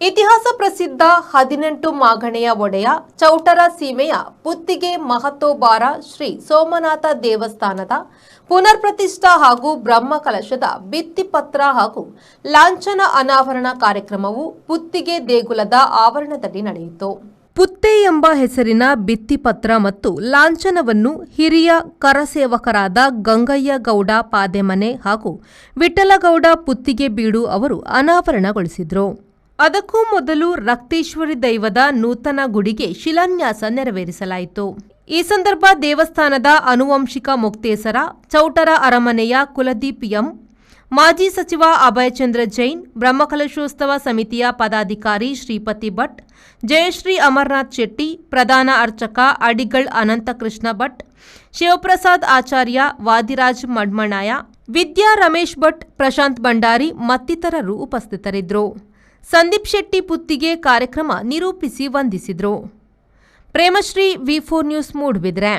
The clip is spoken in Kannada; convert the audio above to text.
ಇತಿಹಾಸ ಪ್ರಸಿದ್ಧ 18 ಮಾಗಣೆಯ ಒಡೆಯ ಚೌಟರ ಸೀಮೆಯ ಪುತ್ತಿಗೆ ಮಹತೋಬಾರ ಶ್ರೀ ಸೋಮನಾಥ ದೇವಸ್ಥಾನದ ಪುನರ್ ಪ್ರತಿಷ್ಠಾ ಹಾಗೂ ಬ್ರಹ್ಮಕಲಶದ ಭಿತ್ತಿಪತ್ರ ಹಾಗೂ ಲಾಂಛನ ಅನಾವರಣ ಕಾರ್ಯಕ್ರಮವು ಪುತ್ತಿಗೆ ದೇಗುಲದ ಆವರಣದಲ್ಲಿ ನಡೆಯಿತು. ಪುತ್ತೆ ಎಂಬ ಹೆಸರಿನ ಭಿತ್ತಿಪತ್ರ ಮತ್ತು ಲಾಂಛನವನ್ನು ಹಿರಿಯ ಕರಸೇವಕರಾದ ಗಂಗಯ್ಯ ಗೌಡ ಪಾದೆಮನೆ ಹಾಗೂ ವಿಠಲಗೌಡ ಪುತ್ತಿಗೆ ಬೀಡು ಅವರು ಅನಾವರಣಗೊಳಿಸಿದರು. ಅದಕ್ಕೂ ಮೊದಲು ರಕ್ತೇಶ್ವರಿ ದೈವದ ನೂತನ ಗುಡಿಗೆ ಶಿಲಾನ್ಯಾಸ ನೆರವೇರಿಸಲಾಯಿತು. ಈ ಸಂದರ್ಭ ದೇವಸ್ಥಾನದ ಆನುವಂಶಿಕ ಮೊಕ್ತೇಸರ, ಚೌಟರ ಅರಮನೆಯ ಕುಲದೀಪ್ ಎಂ, ಮಾಜಿ ಸಚಿವ ಅಭಯಚಂದ್ರ ಜೈನ್, ಬ್ರಹ್ಮಕಲಶೋತ್ಸವ ಸಮಿತಿಯ ಪದಾಧಿಕಾರಿ ಶ್ರೀಪತಿ ಭಟ್, ಜಯಶ್ರೀ ಅಮರನಾಥ್ ಶೆಟ್ಟಿ, ಪ್ರಧಾನ ಅರ್ಚಕ ಅಡಿಗಳ್ ಅನಂತಕೃಷ್ಣ ಭಟ್, ಶಿವಪ್ರಸಾದ್ ಆಚಾರ್ಯ, ವಾದಿರಾಜ್ ಮಡ್ಮಣಾಯ, ವಿದ್ಯಾ ರಮೇಶ್ ಭಟ್, ಪ್ರಶಾಂತ್ ಭಂಡಾರಿ ಮತ್ತಿತರರು ಉಪಸ್ಥಿತರಿದ್ದರು. ಸಂದೀಪ್ ಶೆಟ್ಟಿ ಪುತ್ತಿಗೆ ಕಾರ್ಯಕ್ರಮ ನಿರೂಪಿಸಿ ವಂದಿಸಿದರು. ಪ್ರೇಮಶ್ರೀ, ವಿ4 ನ್ಯೂಸ್, ಮೂಡಬಿದ್ರೆ.